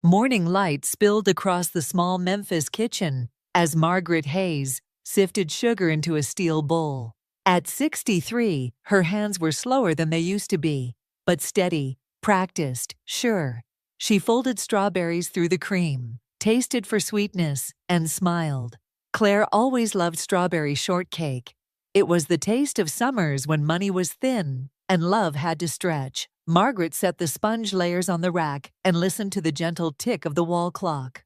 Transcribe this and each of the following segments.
Morning light spilled across the small Memphis kitchen as Margaret Hayes sifted sugar into a steel bowl. At 63, her hands were slower than they used to be, but steady, practiced, sure. She folded strawberries through the cream, tasted for sweetness, and smiled. Claire always loved strawberry shortcake. It was the taste of summers when money was thin and love had to stretch. Margaret set the sponge layers on the rack and listened to the gentle tick of the wall clock.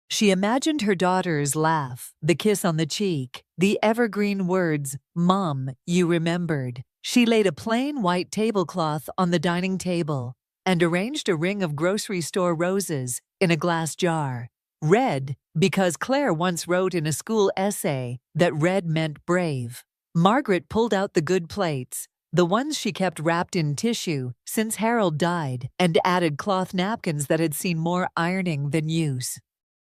She imagined her daughter's laugh, the kiss on the cheek, the evergreen words, "Mom, you remembered." She laid a plain white tablecloth on the dining table and arranged a ring of grocery store roses in a glass jar. Red, because Claire once wrote in a school essay that red meant brave. Margaret pulled out the good plates, the ones she kept wrapped in tissue since Harold died, and added cloth napkins that had seen more ironing than use.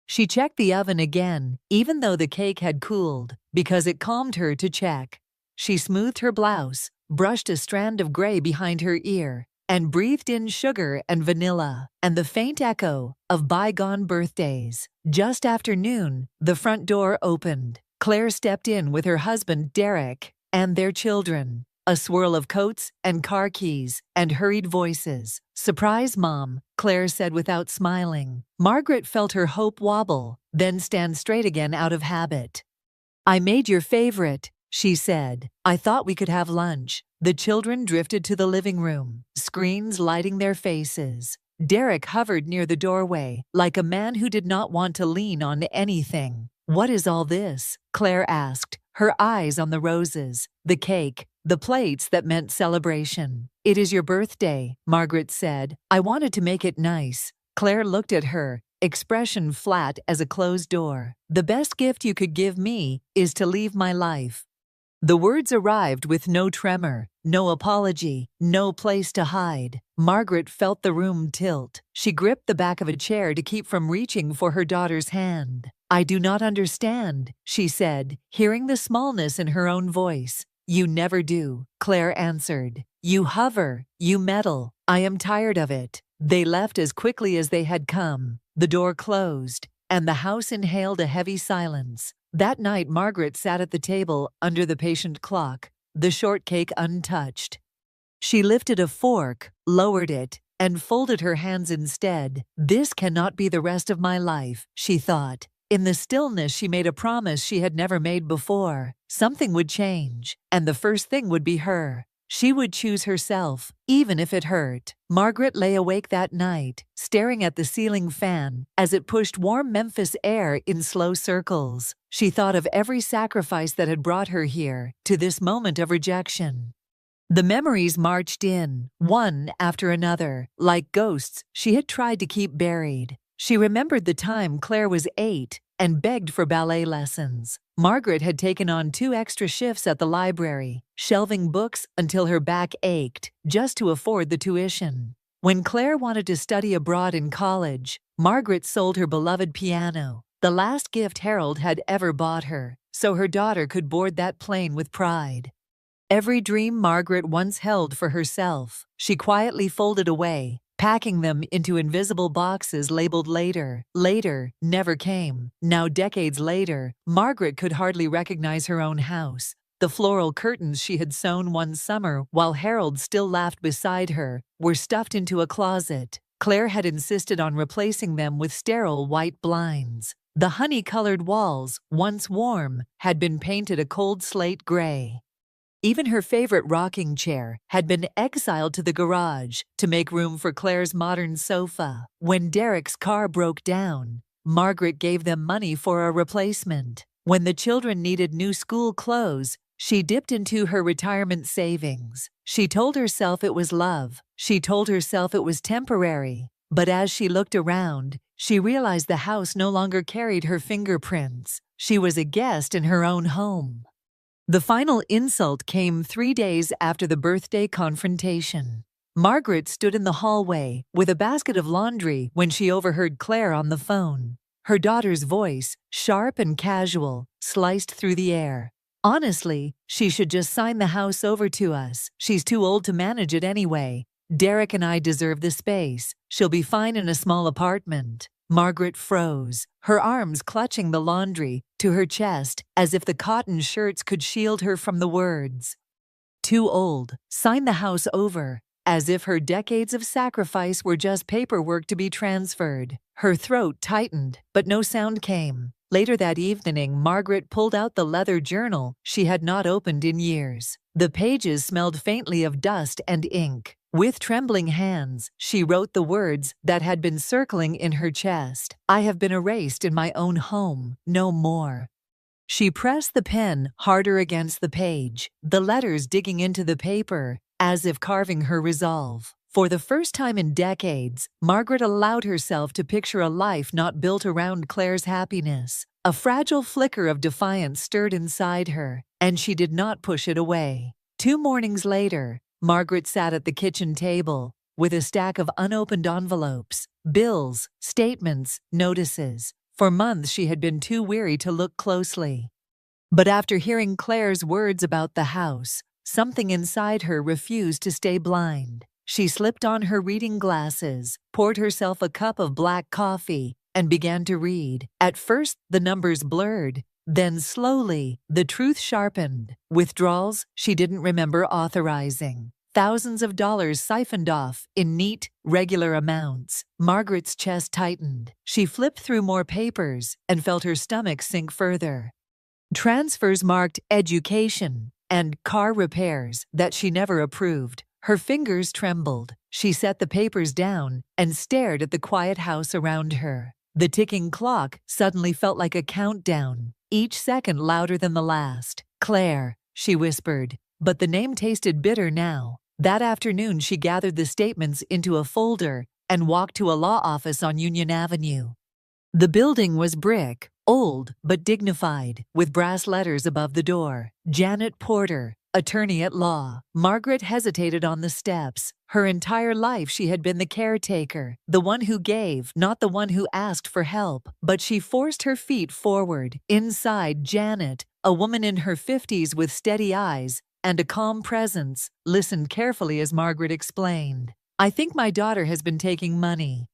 She checked the oven again, even though the cake had cooled, because it calmed her to check. She smoothed her blouse, brushed a strand of gray behind her ear, and breathed in sugar and vanilla, and the faint echo of bygone birthdays. Just after noon, the front door opened. Claire stepped in with her husband, Derek, and their children. A swirl of coats and car keys and hurried voices. "Surprise, Mom," Claire said without smiling. Margaret felt her hope wobble, then stand straight again out of habit. "I made your favorite," she said. "I thought we could have lunch." The children drifted to the living room, screens lighting their faces. Derek hovered near the doorway, like a man who did not want to lean on anything. "What is all this?" Claire asked, her eyes on the roses, the cake, the plates that meant celebration. "It is your birthday," Margaret said. "I wanted to make it nice." Claire looked at her, expression flat as a closed door. "The best gift you could give me is to leave my life." The words arrived with no tremor, no apology, no place to hide. Margaret felt the room tilt. She gripped the back of a chair to keep from reaching for her daughter's hand. "I do not understand," she said, hearing the smallness in her own voice. "You never do," Claire answered. "You hover, you meddle. I am tired of it." They left as quickly as they had come. The door closed, and the house inhaled a heavy silence. That night Margaret sat at the table under the patient clock, the shortcake untouched. She lifted a fork, lowered it, and folded her hands instead. "This cannot be the rest of my life," she thought. In the stillness she made a promise she had never made before. Something would change, and the first thing would be her. She would choose herself, even if it hurt. Margaret lay awake that night, staring at the ceiling fan as it pushed warm Memphis air in slow circles. She thought of every sacrifice that had brought her here, to this moment of rejection. The memories marched in, one after another, like ghosts she had tried to keep buried. She remembered the time Claire was 8 and begged for ballet lessons. Margaret had taken on 2 extra shifts at the library, shelving books until her back ached, just to afford the tuition. When Claire wanted to study abroad in college, Margaret sold her beloved piano, the last gift Harold had ever bought her, so her daughter could board that plane with pride. Every dream Margaret once held for herself, she quietly folded away, packing them into invisible boxes labeled later. Later never came. Now, decades later, Margaret could hardly recognize her own house. The floral curtains she had sewn one summer while Harold still laughed beside her were stuffed into a closet. Claire had insisted on replacing them with sterile white blinds. The honey-colored walls, once warm, had been painted a cold slate gray. Even her favorite rocking chair had been exiled to the garage to make room for Claire's modern sofa. When Derek's car broke down, Margaret gave them money for a replacement. When the children needed new school clothes, she dipped into her retirement savings. She told herself it was love. She told herself it was temporary. But as she looked around, she realized the house no longer carried her fingerprints. She was a guest in her own home. The final insult came 3 days after the birthday confrontation. Margaret stood in the hallway with a basket of laundry when she overheard Claire on the phone. Her daughter's voice, sharp and casual, sliced through the air. "Honestly, she should just sign the house over to us. She's too old to manage it anyway. Derek and I deserve the space. She'll be fine in a small apartment. Margaret froze, her arms clutching the laundry to her chest as if the cotton shirts could shield her from the words. Too old. Sign the house over. As if her decades of sacrifice were just paperwork to be transferred. Her throat tightened, but no sound came. Later that evening, Margaret pulled out the leather journal she had not opened in years. The pages smelled faintly of dust and ink. With trembling hands, she wrote the words that had been circling in her chest. I have been erased in my own home, no more. She pressed the pen harder against the page, the letters digging into the paper, as if carving her resolve. For the first time in decades, Margaret allowed herself to picture a life not built around Claire's happiness. A fragile flicker of defiance stirred inside her, and she did not push it away. 2 mornings later, Margaret sat at the kitchen table, with a stack of unopened envelopes, bills, statements, notices. For months she had been too weary to look closely. But after hearing Claire's words about the house, something inside her refused to stay blind. She slipped on her reading glasses, poured herself a cup of black coffee, and began to read. At first, the numbers blurred. Then slowly, the truth sharpened. Withdrawals she didn't remember authorizing. Thousands of dollars siphoned off in neat, regular amounts. Margaret's chest tightened. She flipped through more papers and felt her stomach sink further. Transfers marked education and car repairs that she never approved. Her fingers trembled. She set the papers down and stared at the quiet house around her. The ticking clock suddenly felt like a countdown, each second louder than the last. Claire, she whispered, but the name tasted bitter now. That afternoon she gathered the statements into a folder and walked to a law office on Union Avenue. The building was brick, old but dignified, with brass letters above the door. Janet Porter, attorney at law. Margaret hesitated on the steps. Her entire life she had been the caretaker, the one who gave, not the one who asked for help. But she forced her feet forward. Inside, Janet, a woman in her 50s with steady eyes and a calm presence, listened carefully as Margaret explained. I think my daughter has been taking money.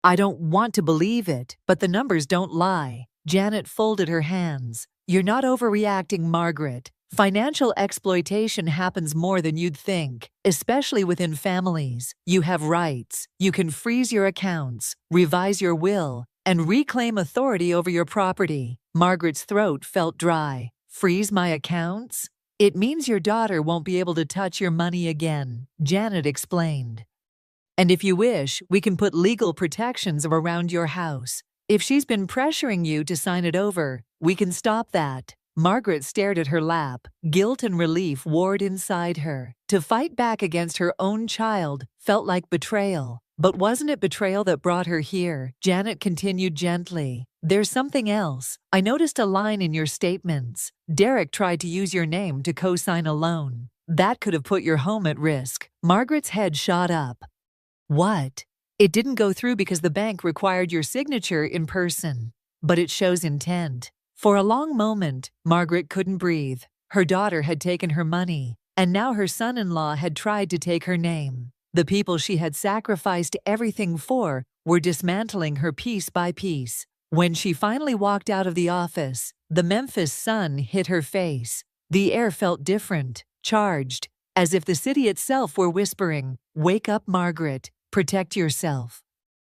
I don't want to believe it, but the numbers don't lie. Janet folded her hands. You're not overreacting, Margaret. Financial exploitation happens more than you'd think, especially within families. You have rights. You can freeze your accounts, revise your will, and reclaim authority over your property. Margaret's throat felt dry. Freeze my accounts? It means your daughter won't be able to touch your money again, Janet explained. And if you wish, we can put legal protections around your house. If she's been pressuring you to sign it over, we can stop that. Margaret stared at her lap. Guilt and relief warred inside her. To fight back against her own child felt like betrayal. But wasn't it betrayal that brought her here? Janet continued gently. There's something else. I noticed a line in your statements. Derek tried to use your name to co-sign a loan. That could have put your home at risk. Margaret's head shot up. What? It didn't go through because the bank required your signature in person. But it shows intent. For a long moment, Margaret couldn't breathe. Her daughter had taken her money, and now her son-in-law had tried to take her name. The people she had sacrificed everything for were dismantling her piece by piece. When she finally walked out of the office, the Memphis sun hit her face. The air felt different, charged, as if the city itself were whispering, "Wake up, Margaret. Protect yourself."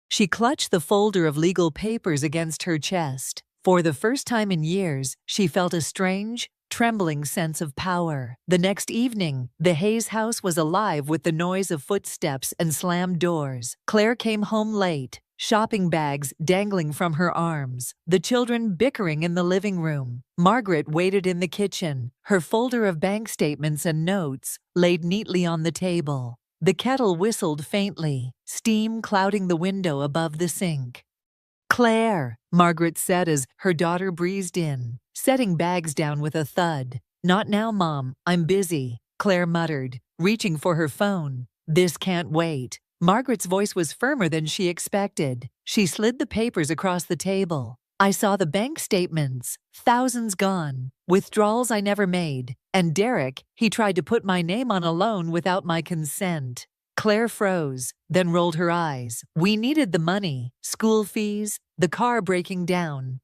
She clutched the folder of legal papers against her chest. For the first time in years, she felt a strange, trembling sense of power. The next evening, the Hayes house was alive with the noise of footsteps and slammed doors. Claire came home late, shopping bags dangling from her arms, the children bickering in the living room. Margaret waited in the kitchen, her folder of bank statements and notes laid neatly on the table. The kettle whistled faintly, steam clouding the window above the sink. "Claire," Margaret said as her daughter breezed in, setting bags down with a thud. "Not now, Mom. I'm busy," Claire muttered, reaching for her phone. "This can't wait." Margaret's voice was firmer than she expected. She slid the papers across the table. "I saw the bank statements. Thousands gone. Withdrawals I never made. And Derek, he tried to put my name on a loan without my consent." Claire froze, then rolled her eyes. We needed the money, school fees, the car breaking down.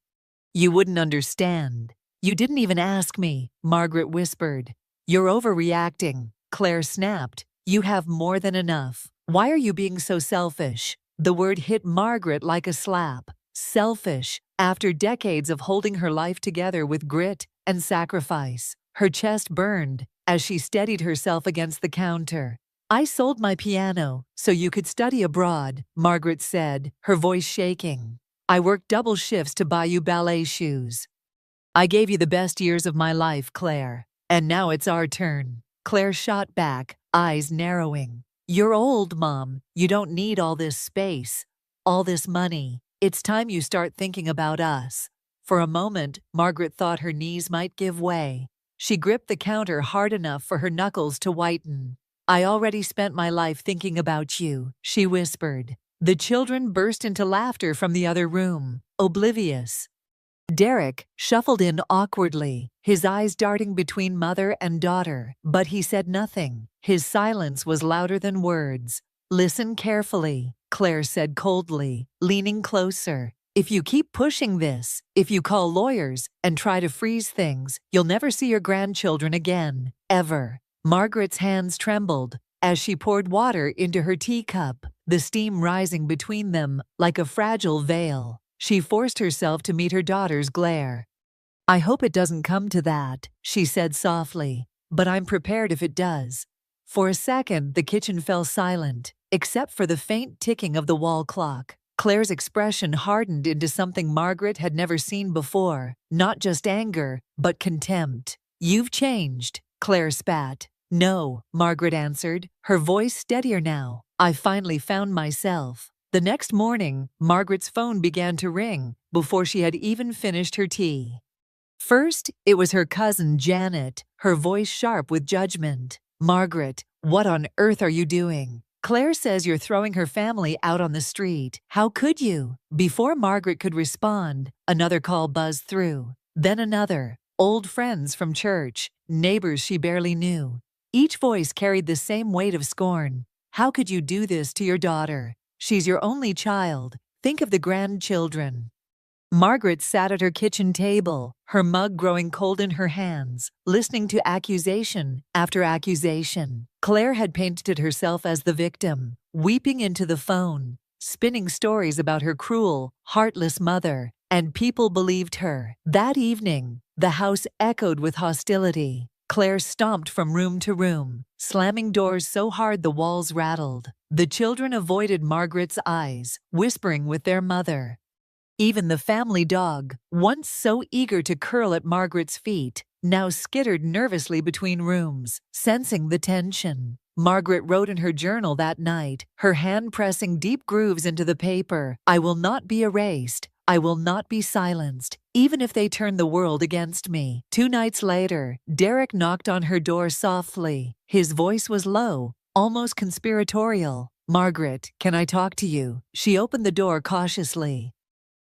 You wouldn't understand. You didn't even ask me, Margaret whispered. You're overreacting, Claire snapped. You have more than enough. Why are you being so selfish? The word hit Margaret like a slap. Selfish. After decades of holding her life together with grit and sacrifice, her chest burned as she steadied herself against the counter. I sold my piano so you could study abroad, Margaret said, her voice shaking. I worked double shifts to buy you ballet shoes. I gave you the best years of my life, Claire. And now it's our turn. Claire shot back, eyes narrowing. You're old, Mom. You don't need all this space, all this money. It's time you start thinking about us. For a moment, Margaret thought her knees might give way. She gripped the counter hard enough for her knuckles to whiten. I already spent my life thinking about you, she whispered. The children burst into laughter from the other room, oblivious. Derek shuffled in awkwardly, his eyes darting between mother and daughter, but he said nothing. His silence was louder than words. Listen carefully, Claire said coldly, leaning closer. If you keep pushing this, if you call lawyers and try to freeze things, you'll never see your grandchildren again, ever. Margaret's hands trembled as she poured water into her teacup, the steam rising between them like a fragile veil. She forced herself to meet her daughter's glare. I hope it doesn't come to that, she said softly, but I'm prepared if it does. For a second, the kitchen fell silent, except for the faint ticking of the wall clock. Claire's expression hardened into something Margaret had never seen before, not just anger, but contempt. You've changed, Claire spat. No, Margaret answered, her voice steadier now. I finally found myself. The next morning, Margaret's phone began to ring before she had even finished her tea. First, it was her cousin Janet, her voice sharp with judgment. Margaret, what on earth are you doing? Claire says you're throwing her family out on the street. How could you? Before Margaret could respond, another call buzzed through. Then another. Old friends from church, neighbors she barely knew. Each voice carried the same weight of scorn. How could you do this to your daughter? She's your only child. Think of the grandchildren. Margaret sat at her kitchen table, her mug growing cold in her hands, listening to accusation after accusation. Claire had painted herself as the victim, weeping into the phone, spinning stories about her cruel, heartless mother, and people believed her. That evening, the house echoed with hostility. Claire stomped from room to room, slamming doors so hard the walls rattled. The children avoided Margaret's eyes, whispering with their mother. Even the family dog, once so eager to curl at Margaret's feet, now skittered nervously between rooms, sensing the tension. Margaret wrote in her journal that night, her hand pressing deep grooves into the paper. I will not be erased. I will not be silenced, even if they turn the world against me. 2 nights later, Derek knocked on her door softly. His voice was low, almost conspiratorial. Margaret, can I talk to you? She opened the door cautiously.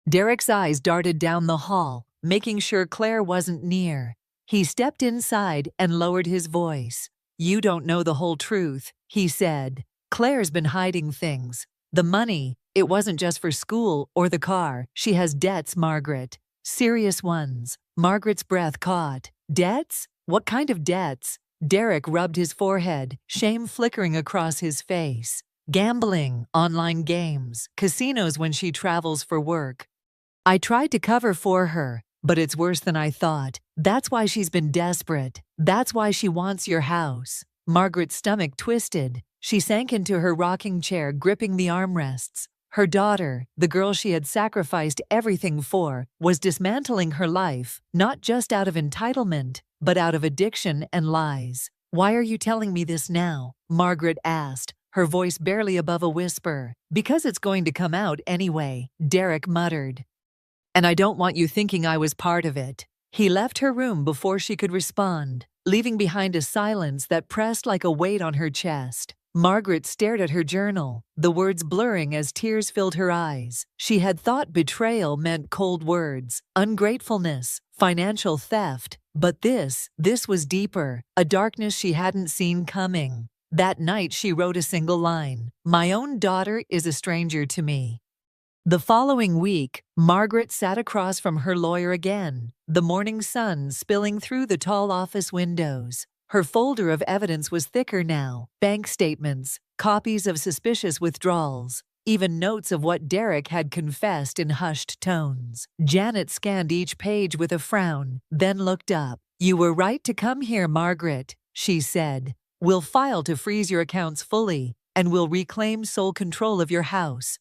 Derek's eyes darted down the hall, making sure Claire wasn't near. He stepped inside and lowered his voice. You don't know the whole truth, he said. Claire's been hiding things. The money, it wasn't just for school or the car. She has debts, Margaret. Serious ones. Margaret's breath caught. Debts? What kind of debts? Derek rubbed his forehead, shame flickering across his face. Gambling, online games, casinos when she travels for work. I tried to cover for her, but it's worse than I thought. That's why she's been desperate. That's why she wants your house. Margaret's stomach twisted. She sank into her rocking chair, gripping the armrests. Her daughter, the girl she had sacrificed everything for, was dismantling her life, not just out of entitlement, but out of addiction and lies. Why are you telling me this now? Margaret asked, her voice barely above a whisper. Because it's going to come out anyway, Derek muttered. And I don't want you thinking I was part of it. He left her room before she could respond, leaving behind a silence that pressed like a weight on her chest. Margaret stared at her journal, the words blurring as tears filled her eyes. She had thought betrayal meant cold words, ungratefulness, financial theft. But this was deeper, a darkness she hadn't seen coming. That night she wrote a single line, "My own daughter is a stranger to me." The following week, Margaret sat across from her lawyer again, the morning sun spilling through the tall office windows. Her folder of evidence was thicker now: bank statements, copies of suspicious withdrawals, even notes of what Derek had confessed in hushed tones. Janet scanned each page with a frown, then looked up. "You were right to come here, Margaret," she said. "We'll file to freeze your accounts fully, and we'll reclaim sole control of your house.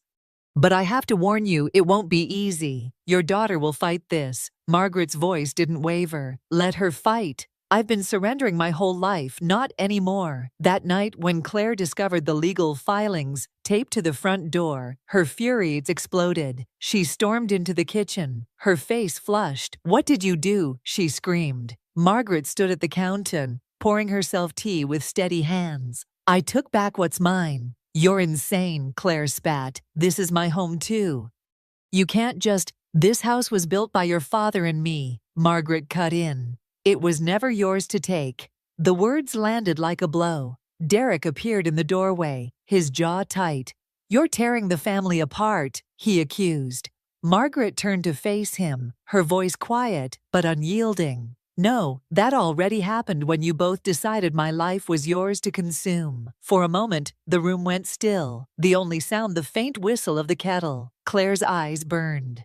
But I have to warn you, it won't be easy. Your daughter will fight this." Margaret's voice didn't waver. "Let her fight. I've been surrendering my whole life, not anymore." That night, when Claire discovered the legal filings taped to the front door, her fury exploded. She stormed into the kitchen, her face flushed. "What did you do?" she screamed. Margaret stood at the counter, pouring herself tea with steady hands. "I took back what's mine." "You're insane," Claire spat. "This is my home too. You can't just—" "This house was built by your father and me," Margaret cut in. "It was never yours to take." The words landed like a blow. Derek appeared in the doorway, his jaw tight. "You're tearing the family apart," he accused. Margaret turned to face him, her voice quiet but unyielding. "No, that already happened when you both decided my life was yours to consume." For a moment, the room went still, the only sound the faint whistle of the kettle. Claire's eyes burned.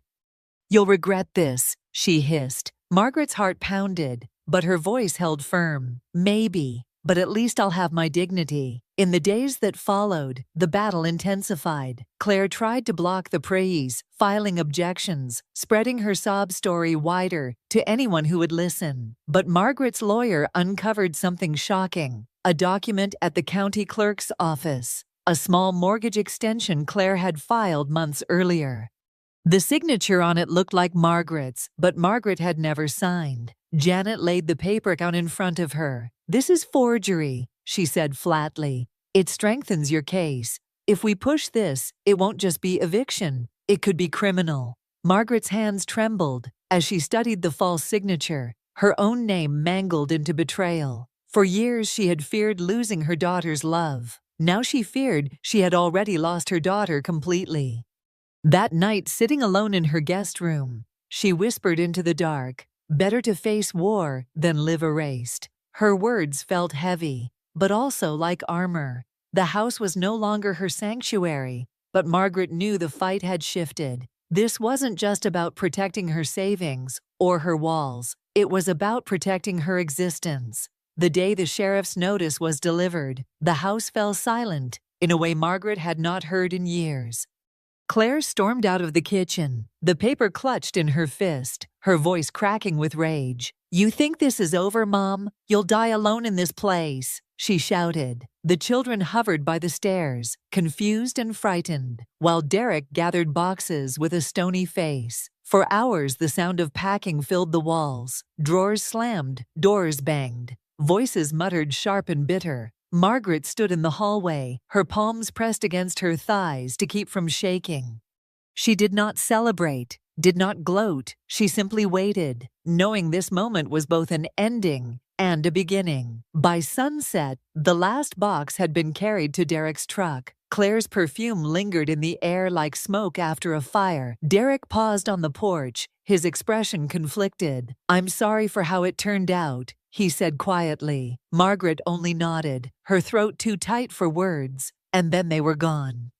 "You'll regret this," she hissed. Margaret's heart pounded, but her voice held firm. "Maybe, but at least I'll have my dignity." In the days that followed, the battle intensified. Claire tried to block the praise, filing objections, spreading her sob story wider to anyone who would listen. But Margaret's lawyer uncovered something shocking: a document at the county clerk's office, a small mortgage extension Claire had filed months earlier. The signature on it looked like Margaret's, but Margaret had never signed. Janet laid the paper out in front of her. "This is forgery," she said flatly. "It strengthens your case. If we push this, it won't just be eviction. It could be criminal." Margaret's hands trembled as she studied the false signature, her own name mangled into betrayal. For years she had feared losing her daughter's love. Now she feared she had already lost her daughter completely. That night, sitting alone in her guest room, she whispered into the dark, "Better to face war than live erased." Her words felt heavy, but also like armor. The house was no longer her sanctuary, but Margaret knew the fight had shifted. This wasn't just about protecting her savings or her walls. It was about protecting her existence. The day the sheriff's notice was delivered, the house fell silent in a way Margaret had not heard in years. Claire stormed out of the kitchen, the paper clutched in her fist, her voice cracking with rage. "You think this is over, Mom? You'll die alone in this place," she shouted. The children hovered by the stairs, confused and frightened, while Derek gathered boxes with a stony face. For hours, the sound of packing filled the walls. Drawers slammed, doors banged. Voices muttered sharp and bitter. Margaret stood in the hallway, her palms pressed against her thighs to keep from shaking. She did not celebrate, did not gloat. She simply waited, knowing this moment was both an ending and a beginning. By sunset, the last box had been carried to Derek's truck. Claire's perfume lingered in the air like smoke after a fire. Derek paused on the porch, his expression conflicted. "I'm sorry for how it turned out," he said quietly. Margaret only nodded, her throat too tight for words, and then they were gone.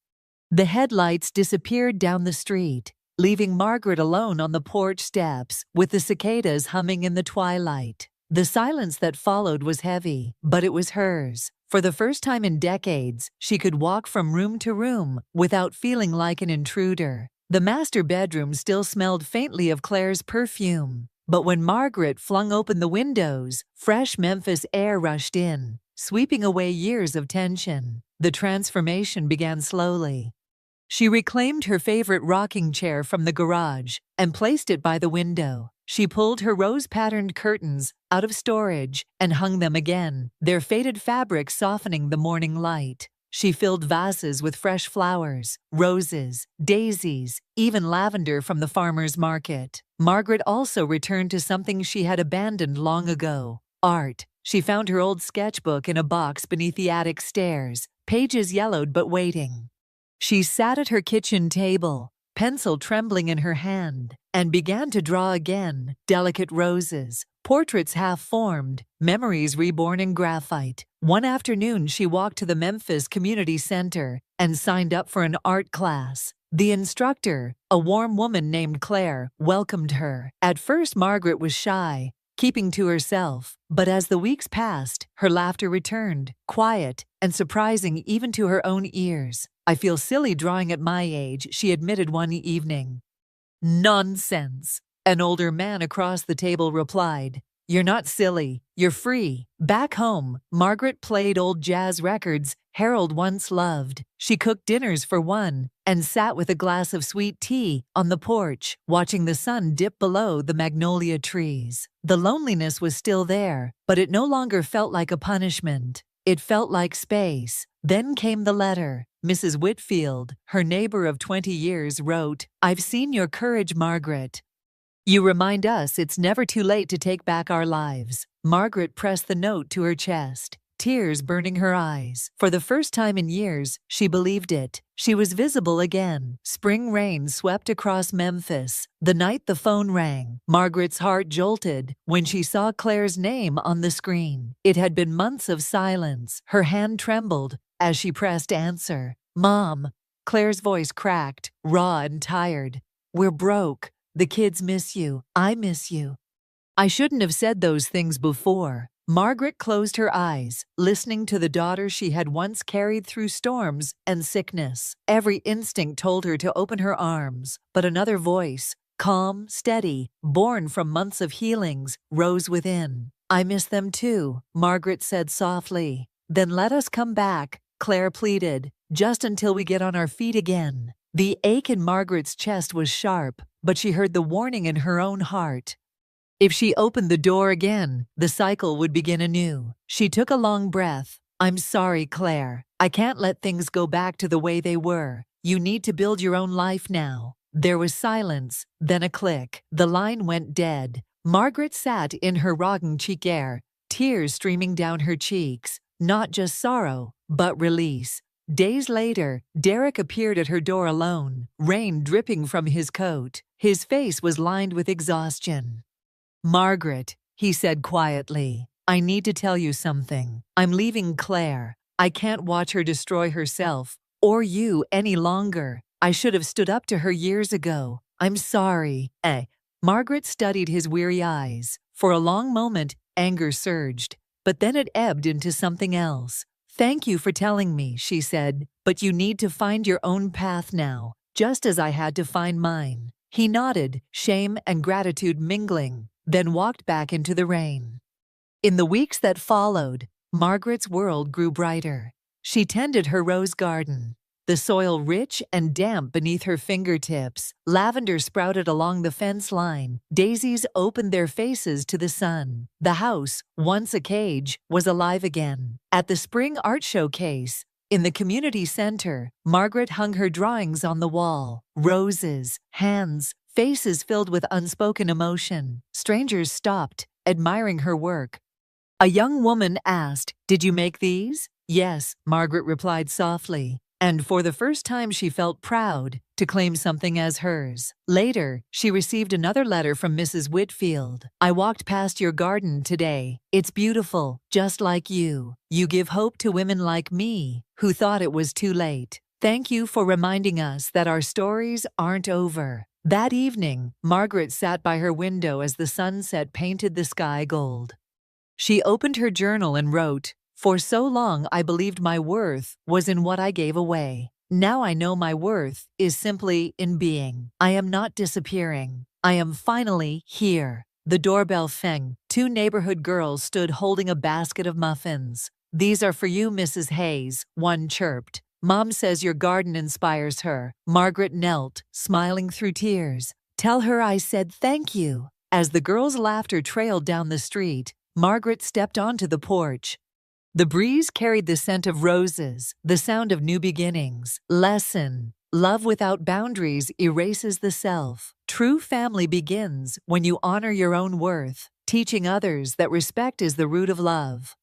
The headlights disappeared down the street, leaving Margaret alone on the porch steps, with the cicadas humming in the twilight. The silence that followed was heavy, but it was hers. For the first time in decades, she could walk from room to room without feeling like an intruder. The master bedroom still smelled faintly of Claire's perfume, but when Margaret flung open the windows, fresh Memphis air rushed in, sweeping away years of tension. The transformation began slowly. She reclaimed her favorite rocking chair from the garage and placed it by the window. She pulled her rose-patterned curtains out of storage and hung them again, their faded fabric softening the morning light. She filled vases with fresh flowers, roses, daisies, even lavender from the farmer's market. Margaret also returned to something she had abandoned long ago: Art. She found her old sketchbook in a box beneath the attic stairs, pages yellowed but waiting. She sat at her kitchen table, pencil trembling in her hand, and began to draw again, delicate roses, portraits half-formed, memories reborn in graphite. One afternoon she walked to the Memphis Community Center and signed up for an art class. The instructor, a warm woman named Claire, welcomed her. At first Margaret was shy, keeping to herself, but as the weeks passed, her laughter returned, quiet and surprising even to her own ears. "I feel silly drawing at my age," she admitted one evening. "Nonsense," an older man across the table replied. "You're not silly, you're free." Back home, Margaret played old jazz records Harold once loved. She cooked dinners for one and sat with a glass of sweet tea on the porch, watching the sun dip below the magnolia trees. The loneliness was still there, but it no longer felt like a punishment. It felt like space. Then came the letter. Mrs. Whitfield, her neighbor of 20 years, wrote, "I've seen your courage, Margaret. You remind us it's never too late to take back our lives." Margaret pressed the note to her chest, tears burning her eyes. For the first time in years, she believed it. She was visible again. Spring rain swept across Memphis. The night the phone rang, Margaret's heart jolted when she saw Claire's name on the screen. It had been months of silence. Her hand trembled as she pressed answer. "Mom," Claire's voice cracked, raw and tired. "We're broke. The kids miss you. I miss you." I shouldn't have said those things before. Margaret closed her eyes, listening to the daughter she had once carried through storms and sickness. Every instinct told her to open her arms, but another voice, calm, steady, born from months of healings, rose within. "I miss them too," Margaret said softly. "Then let us come back," Claire pleaded, "just until we get on our feet again." The ache in Margaret's chest was sharp, but she heard the warning in her own heart. If she opened the door again, the cycle would begin anew. She took a long breath. "I'm sorry, Claire. I can't let things go back to the way they were. You need to build your own life now." There was silence, then a click. The line went dead. Margaret sat in her rocking chair, tears streaming down her cheeks. Not just sorrow, but release. Days later, Derek appeared at her door alone, rain dripping from his coat. His face was lined with exhaustion. "Margaret," he said quietly, "I need to tell you something. I'm leaving Claire. I can't watch her destroy herself, or you, any longer. I should have stood up to her years ago. I'm sorry." Margaret studied his weary eyes. For a long moment, anger surged, but then it ebbed into something else. "Thank you for telling me," she said, "but you need to find your own path now, just as I had to find mine." He nodded, shame and gratitude mingling, then walked back into the rain. In the weeks that followed, Margaret's world grew brighter. She tended her rose garden, the soil rich and damp beneath her fingertips. Lavender sprouted along the fence line. Daisies opened their faces to the sun. The house, once a cage, was alive again. At the spring art showcase, in the community center, Margaret hung her drawings on the wall. Roses, hands, faces filled with unspoken emotion. Strangers stopped, admiring her work. A young woman asked, "Did you make these?" "Yes," Margaret replied softly, and for the first time she felt proud to claim something as hers. Later, she received another letter from Mrs. Whitfield. "I walked past your garden today. It's beautiful, just like you. You give hope to women like me, who thought it was too late. Thank you for reminding us that our stories aren't over." That evening, Margaret sat by her window as the sunset painted the sky gold. She opened her journal and wrote, "For so long I believed my worth was in what I gave away. Now I know my worth is simply in being. I am not disappearing. I am finally here." The doorbell rang. Two neighborhood girls stood holding a basket of muffins. "These are for you, Mrs. Hayes," one chirped. "Mom says your garden inspires her." Margaret knelt, smiling through tears. "Tell her I said thank you." As the girls' laughter trailed down the street, Margaret stepped onto the porch. The breeze carried the scent of roses, the sound of new beginnings. Lesson: love without boundaries erases the self. True family begins when you honor your own worth. teaching others that respect is the root of love.